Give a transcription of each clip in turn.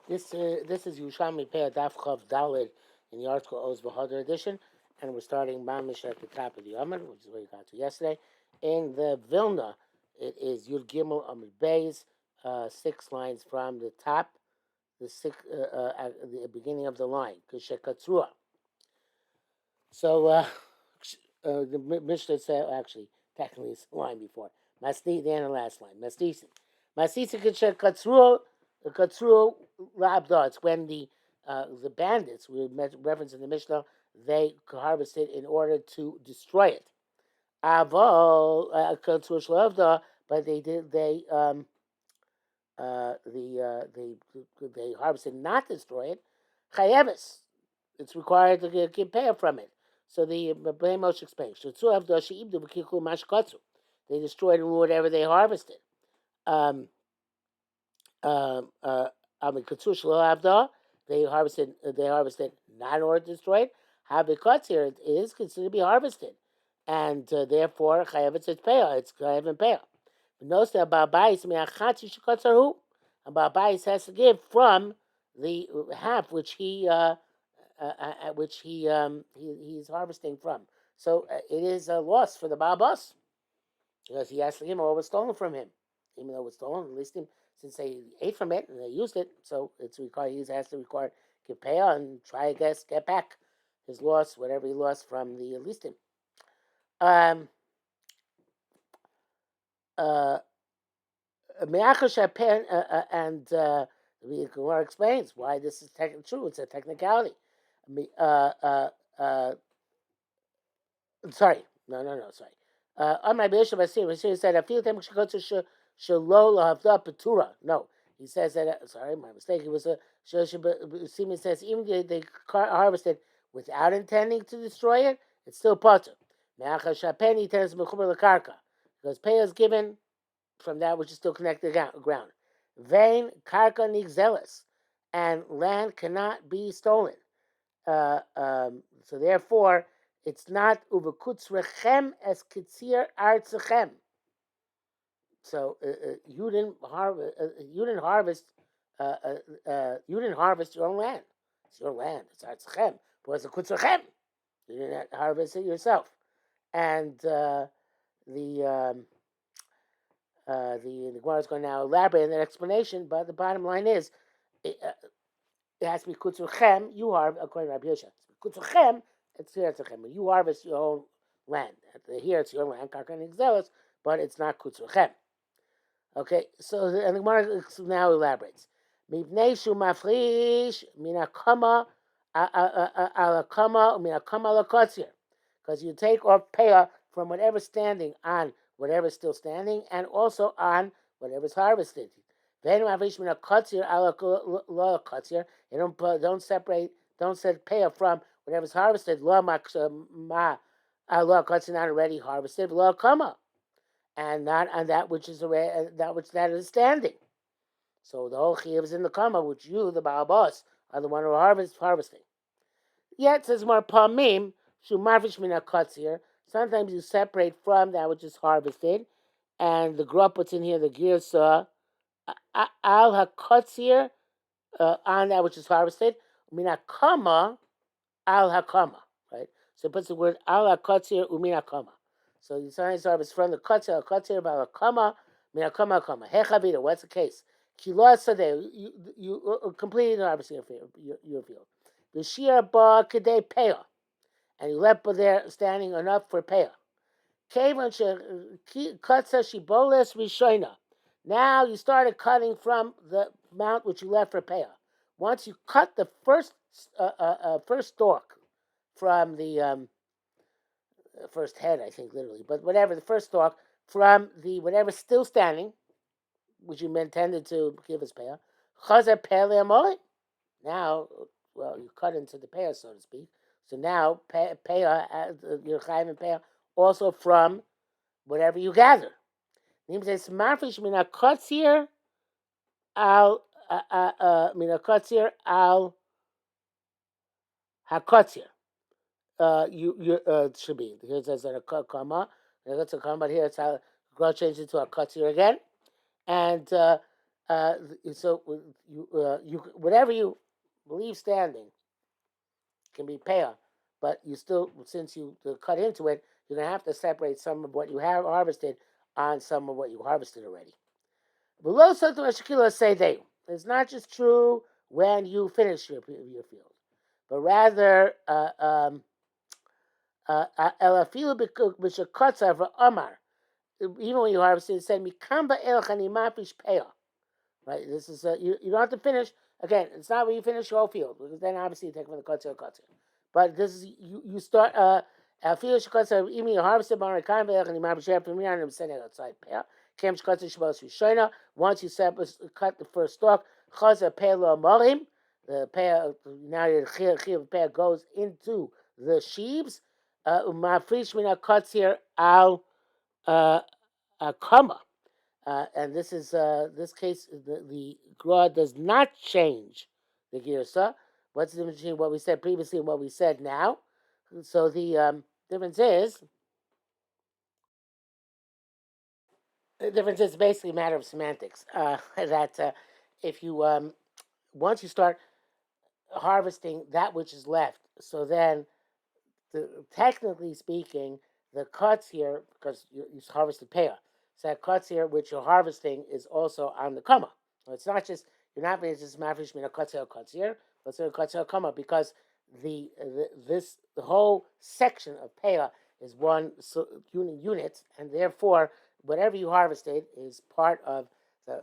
This is Yerushalmi Peah Daf Chav Dalid in the article Oz Bahadur edition, and we're starting Mamish at the top of the Amud, which is where we got to yesterday. In the Vilna, it is Yud Gimel Amud Beis, 6 lines from the top, at the beginning of the line, Kishekatzrua. So the Mishnah said, actually, technically it's the line before. Masni, the end of the last line. Masnisi. Masnisi Kishekatzrua, Katzrua Labda. It's when the bandits, we referenced in the Mishnah, they harvested in order to destroy it. Aval Katzrua Shlavda, but they harvested not to destroy it. Chayevis, it's required to get pay from it. So the Moshe explains. They destroyed whatever they harvested. Um, they harvested not in order to destroy it. Habikatzir, it is considered to be harvested, and therefore chayav it's peah. It's chayav and peah. Notice that Babais me'achatzi shekatzarhu, and Babais has to give from the half which he's harvesting from. So it is a loss for the Babas because he has to give all was stolen from him, even though it was stolen. At least since they ate from it and they used it, so it's required. He has to require give payah and try, I guess, get back his loss, whatever he lost from the listim. And the Gemara explains why this is true. It's a technicality. Sorry, no, sorry. On my bishop, I said a few times she goes to Shalola Havda Petura. No, he says that. Sorry, my mistake. It was a Simeon says even they harvested without intending to destroy it, it's still potter. Because pay is given from that which is still connected to the ground. Vain karka nigzelis, and land cannot be stolen. So therefore, it's not uvekutzrechem es kitzir artzachem. So you didn't harvest. You didn't harvest your own land. It's your land. It's artzachem. But it's a kutzrechem. You didn't harvest it yourself. And the Gemara is going to now elaborate on that explanation, but the bottom line is, it has to be kutzurchem. You harvest, according to Rabbi Yosha. Kutzurchem, it's here. You harvest your own land. Here it's your land, karkan exelos, but it's not kutzurchem. Okay, so and the Gemara now elaborates. Mipnei shu mafrish minakama alakama minakama lakotzir, because you take off payah from whatever's standing on whatever's still standing, and also on whatever's harvested. You don't separate, don't set payah from whatever's harvested. Not already harvested. And not on that which is that is standing. So the whole chiyuv is in the kama, which you, the Baal Boss, are the one who harvesting. Yet says more pamim shumarvish mina katzir. Sometimes you separate from that which is harvested, and the grub puts in here the girsa al hakotzir on that which is harvested. Mina kama al hakama, right? So it puts the word al hakotzir umina kama. So you sometimes harvest from the kotzir al hakama mina kama kama. Hechavita, what's the case? Kilo sadeh, you completely harvesting your field. The shir ba kedei peah, and you left there standing enough for peah. Now you started cutting from the mount which you left for peah. Once you cut the first stalk from the first head, I think literally, but whatever, the first stalk from the whatever's still standing, which you intended to give as peah, now, well, you cut into the peah, so to speak. So now, peah, you're chayim and peah, also from whatever you gather. It says, "Marfish mina kotzir al hakotzir." It should be here. It says a comma. That's a comma, but here it's how God changed it to a kotzir again, and Uh, so you whatever you leave standing can be peah, but you still, since you cut into it, you're gonna have to separate some of what you have harvested on some of what you harvested already. Below something Shakila say they. It's not just true when you finish your field, but rather elafilu b'shakotza v'amar. Even when you harvest it said mikamba el chanimafish peah. Right. This is you don't have to finish. Again, it's not when you finish your whole field, because then obviously you take from the kotzer. But this is you start field shekotzer even you harvested bar kind of and you might share from here and send it outside peah. Kem shekotzer shbos rishona. Once you cut the first stalk, chazer peah lo morim. The peah now the chiv peah goes into the sheaves. Umafrish mina kotzer al kama. And this is this case. The Gra does not change the girsa. What's the difference between what we said previously and what we said now? So the difference is basically a matter of semantics. That if you once you start harvesting that which is left, so then technically speaking, the cuts here, because you harvested peah, so that cuts here which you're harvesting is also on the kama. So it's not just, you're not being just mafresh mina cuts here, but it's cuts here kama, because the whole section of peah is one unit, and therefore whatever you harvested is part of the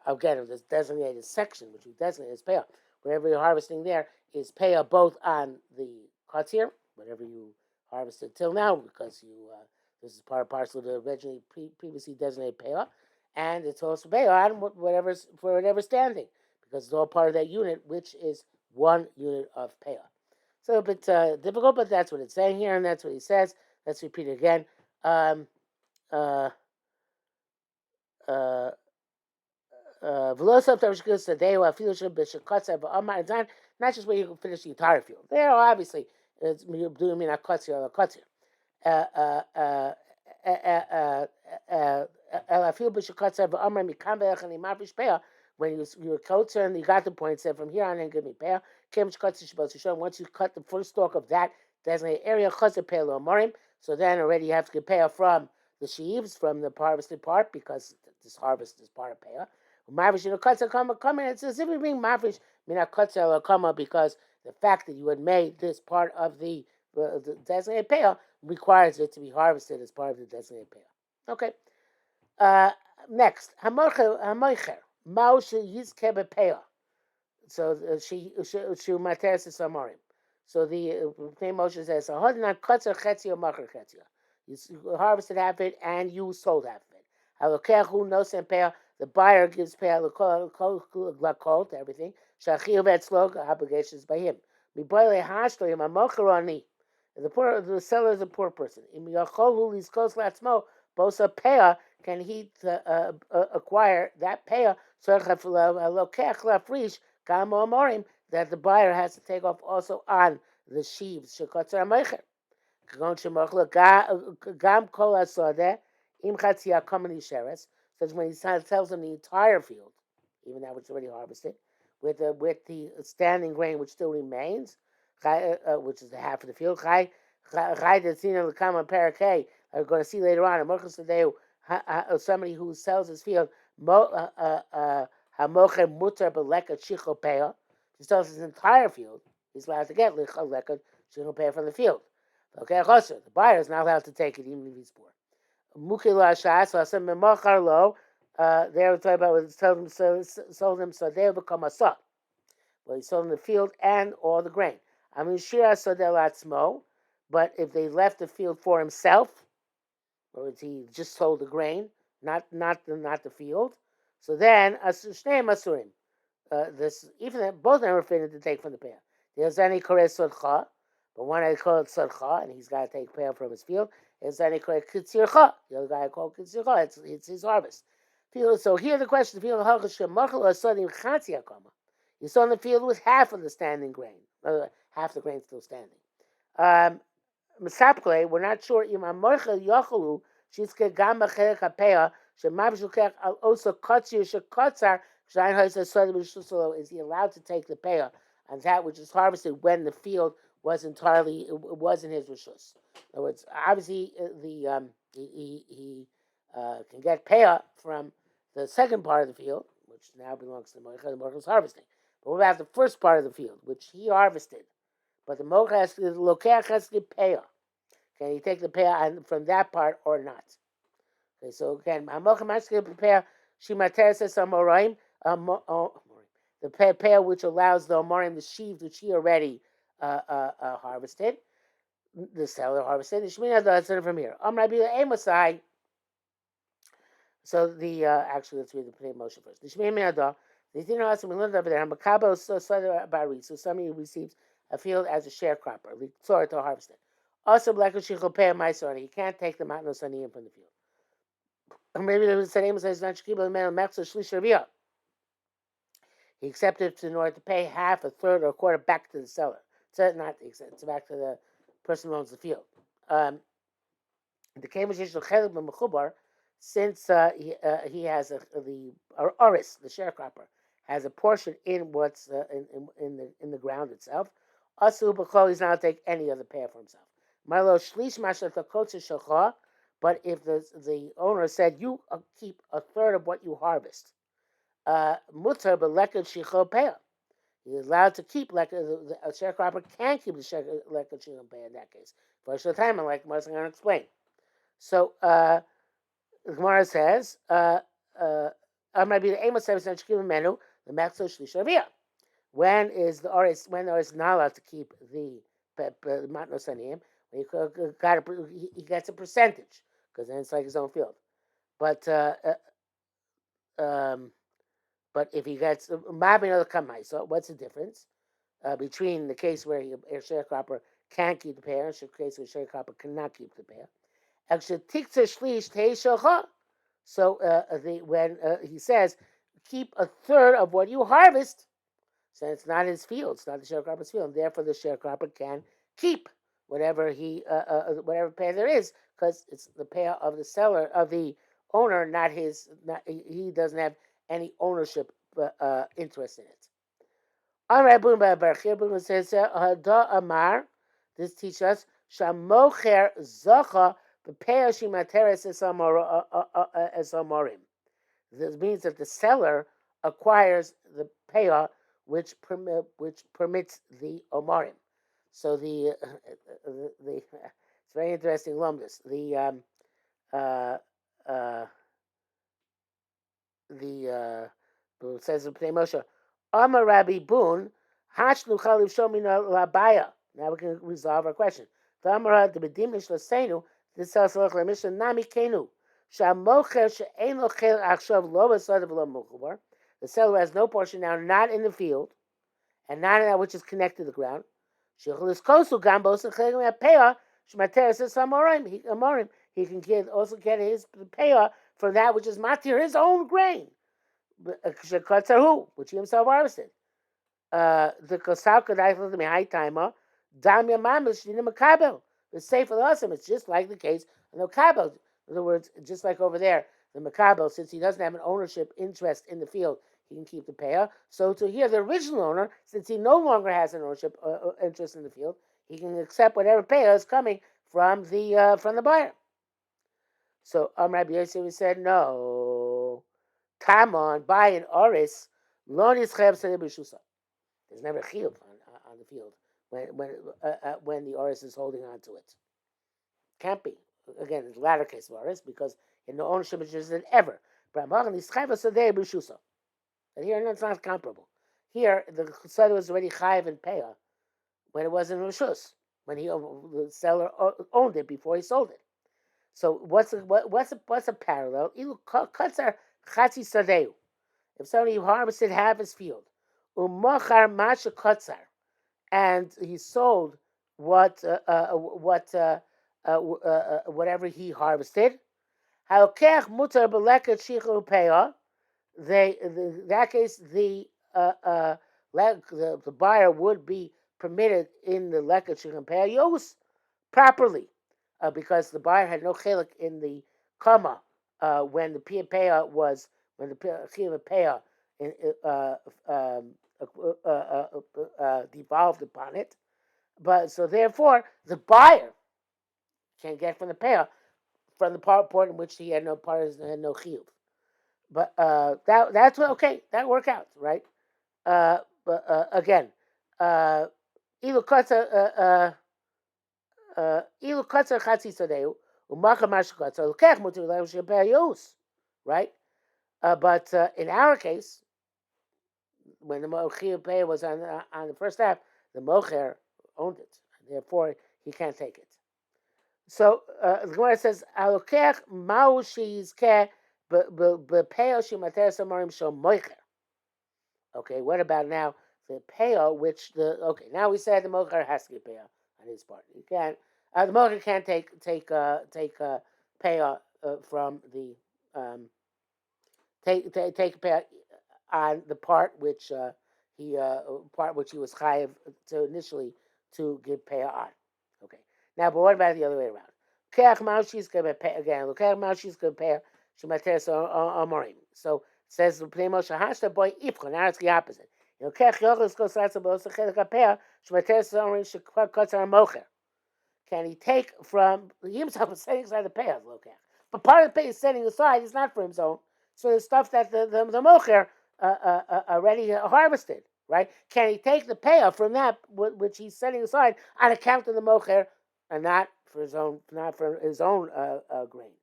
again of this designated section, which we designate as peah. Whatever you're harvesting there is peah both on the cuts here, whatever you harvested till now, because you this is part of parcel of the originally previously designated peah, and it's also peah on whatever's for whatever's standing, because it's all part of that unit, which is one unit of peah. So a bit difficult, but that's what it's saying here, and that's what he says. Let's repeat it again. Um, uh, uh, not just where you can finish the entire field. There, obviously, it's doing me not cuts here, cuts here. When you coat and you got the point, said from here on in, give me peah. Once you cut the first stalk of that designated area, so then already you have to get peah from the sheaves, from the harvested part, because this harvest is part of peah. Mavish in a kutza kama, it's as if you're being mavish mina kutza kama, because the fact that you had made this part of the designated peah requires it to be harvested as part of the designated peah. Okay. Next, hamoicher maush yizke bepeah. So she materes samorim. So the name Moshe says, "Hodna kutzer chetzia macher chetzia." You harvested half of it and you sold half of it. Halokechu nosen peah. The buyer gives peah lakol to everything. Shachiv etzlo, obligations by him. Miboile hashlo yim amocheroni. The seller is a poor person. Im yacholu liskos latzmo bosa peah, can he acquire that peah? So lokech lafrish gam amorim, that the buyer has to take off also on the sheaves. Shekotzer amocher. Gam kol asodeh im chatzia kamani sheres. Says when he tells them the entire field, even that which already harvested, with the standing grain which still remains, which is the half of the field. Chai detzina l'kama parakei. We're going to see later on. Somebody who sells his field, hamocher mutar beleka chicho peah. He sells his entire field. He's allowed to get leka chicho peah from the field. Okay, the buyer is not allowed to take it even if he's poor. Mukila shas memachar lo. They were talking about what sold them, so they become a sa. Well, he sold them the field and all the grain. I mean, shira sodel atzmo. But if they left the field for himself, or if he just sold the grain, not the field, so then shnei masurim. This even both of them are fitted to take from the peah. There's any kores sodcha, but one I call it sodcha, and he's got to take peah from his field. There's any kores kitzircha, the other guy called kitzircha. It's his harvest. Field. So here the question: field hachashem machal or sodim chatzia kama. You saw in the field with half of the standing grain, half the grain still standing. Mesapkle, we're not sure. Ima morcha yacholu shizke gam b'cherek hapeah Also, is he allowed to take the peah on that which is harvested when the field was entirely wasn't his rishus? In other words, obviously he can get peah from the second part of the field, which now belongs to the moicha. The moicha is harvesting. But what about the first part of the field, which he harvested? But the moicha has to lokeach has to peah. Can he take the peah from that part or not? Okay, so again, the peah which allows the amorim, the sheaves which he already harvested, the seller harvested. The shmina does it from here. So the actually, let's read the Pnei Moshe first. The shmina da. The thing also we learned over there. Makabo bari. So somebody receives a field as a sharecropper. Sorry to harvest it. Also, black shichol peah ma'asor. He can't take the matnos aniyim from the field. Maybe the same says not shkiba man maxo shlish ravia. He accepted in order to pay half, a third, or a quarter back to the seller. So not it's back to the person who owns the field. The since he has the oris, the sharecropper, has a portion in what's in the ground itself. Asu b'chol, he's not to take any other pair for himself. Marlo shlish mashat takotze shalcha. But if the owner said, you keep a third of what you harvest, mutar b'leked shichol peah. He's allowed to keep a sharecropper can keep the leked shichol peah in that case. For a time, like Mar's going to explain. So the Gemara says, I'm going to be the amos seven menu the maxo shlishavia. When is the oris not allowed to keep the matnos aniyim? He gets a percentage because then it's like his own field. But if he gets mabin kamai, so what's the difference between the case where a sharecropper can't keep the pear and the case where a sharecropper cannot keep the pear? Actually, tikta shlish teishalcha. So when he says keep a third of what you harvest, so it's not his field, it's not the sharecropper's field, and therefore the sharecropper can keep whatever whatever pear there is, because it's the pear of the seller, of the owner, not his. He doesn't have any ownership interest in it. Amar says Hada Amar. This teaches us Shamocher Zacha Bepeah Shimateres Esamorim. This means that the seller acquires the peah which permits the omarim. So it's very interesting lumdus. It says in Pnei Moshe, Amar Rabbi Bun, Hashlu Chaliv Shomina Labaya. Now we can resolve our question. V'amara the bedimish l'seinu this tells us l'mishnah nami kenu shamocher she'ein lo chel achshav lo b'sadav lo muchavar. The seller has no portion now, not in the field, and not in that which is connected to the ground. He can also get his peah from that which is matir, his own grain, which he himself harvested. The kosauka daifel the mihai timer, damya mamish dina makabel. The safe for the awesome. It's just like the case of the makabel. In other words, just like over there, the makabel, since he doesn't have an ownership interest in the field, he can keep the peah. So to here, the original owner, since he no longer has an ownership interest in the field, he can accept whatever peah is coming from the buyer. So Rabbi Yosef said, no, Tamon, buy an oris, lo nischeb sedeh b'shusa. There's never a chiyuv on the field when the oris is holding on to it. Can't be. Again, it's the latter case of oris because in the ownership interest than ever. But here, it's not comparable. Here, the chesed was already chayiv and peah when it wasn't rishus, when the seller owned it before he sold it. So what's a parallel? If somebody harvested half his field, umachar masha katzar, and he sold whatever he harvested, halkech mutar beleket shichur peah. In that case, the buyer would be permitted in the leket shichur peah yos properly, because the buyer had no chelik in the kama when the Peah was when the Chiyuv Peah um, devolved upon it. But so therefore, the buyer can get from the Peah from the part in which he had no part had no chiyuv. But that's okay. That worked out, right? Again, ilu kotza ilu kotza chatzi sadeu umaka mashkotza lukech mutu leim shebeyus, right? But in our case, when the Mochir Pei was on the first half, the Mocher owned it. Therefore, he can't take it. So the Gemara says, "Alokech ma'u sheizkeh b'peil shimater samarim shom moicher." Okay, what about now the peil, which now we said the mocher has to get peil on his part. He can't. The mocher can't take peil from the take peil on the part which he was chayiv to initially to give peil on. Okay, now but what about the other way around? Keach ma'ushis again. Keach ma'ushis peil shemateres amorim. So says the Pnei Moshe Hashta boy Ifcha. Now it's the opposite. Keach yochos kosatza b'osa chelik peil shemateres amorim shekvatzar mocher. Can he take from he himself is setting aside the peil? But part of the peil is setting aside is not for his own. So the stuff that the mocher already harvested, right? Can he take the peil from that which he's setting aside on account of the mocher, and not for his own grain?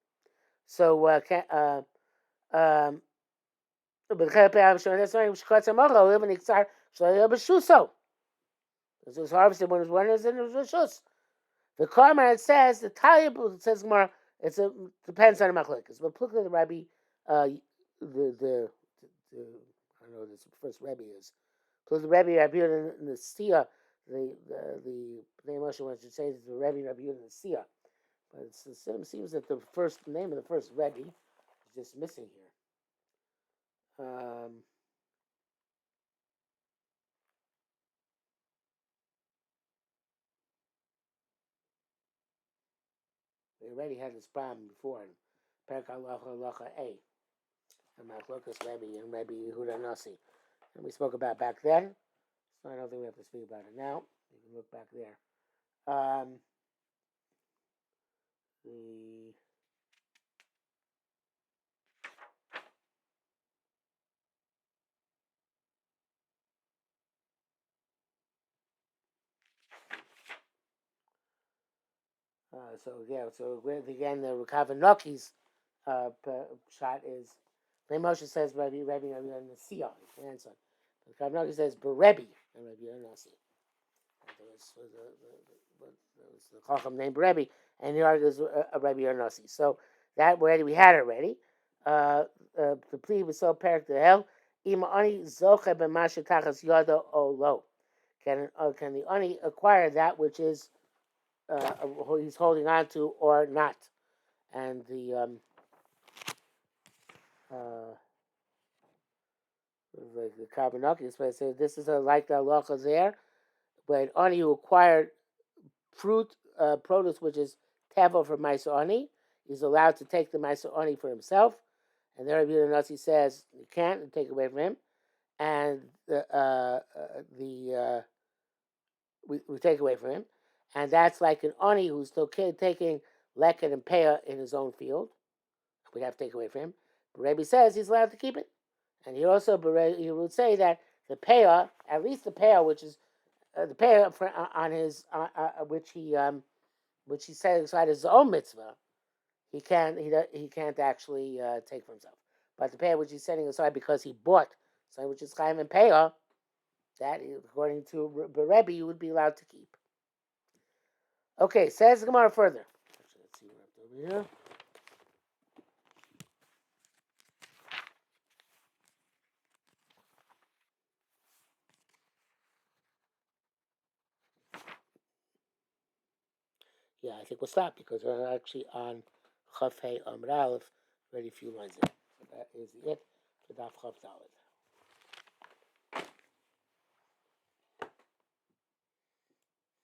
So this was harvested when it was in his rishus. The Karma says the Talmud says Gemara. Depends on the machlokes. But look at the Rabbi, the I don't know what this first Rebbe is. Because the Rebbe Yehuda in the Sia, the name Moshe wants to say is the Rebbe Yehuda in the Sia, but it seems that the first name of the first Rebbe is just missing here. We already had this problem before in Perek Halacha A, the Machlokas Rebbe and Rebbe Yehuda Nasi, and we spoke about back then. So I don't think we have to speak about it now. You can look back there. So again the Rukavanoki's shot is Moshe says Rabbi and the Sia, his grandson. Rukavanoki says Berebi and Rabbi Nasi. There was the Chacham named Berebi, and he argues Rabbi Nasi. So that we had already. The plea was so paraked to hell. Ima ani zoche b'mashe tachas yada o lo. Can the ani acquire that which is he's holding on to or not? And the Karbanaki says this is like the halacha there, but ani who acquired produce which is teva for Maisa ani is allowed to take the Maisa ani for himself, and there Rabbi Nasi says you can't take away from him, and we take away from him, and that's like an ani who's still taking leket and peah in his own field. We have to take away from him. But Rabbi says he's allowed to keep it, and he would say that the peah, at least the peah, which is the peah on his which he set aside his own mitzvah, he can't actually take for himself. But the peah which he's setting aside because he bought something which is chaim and peah, that according to Rebbe you would be allowed to keep. Okay, says the Gemara further. Actually, let's see what over here. Yeah, I think we'll stop because we're actually on Chaf Hey Amr Aleph, very few lines in. So that is it for Daf Chaf Dalet.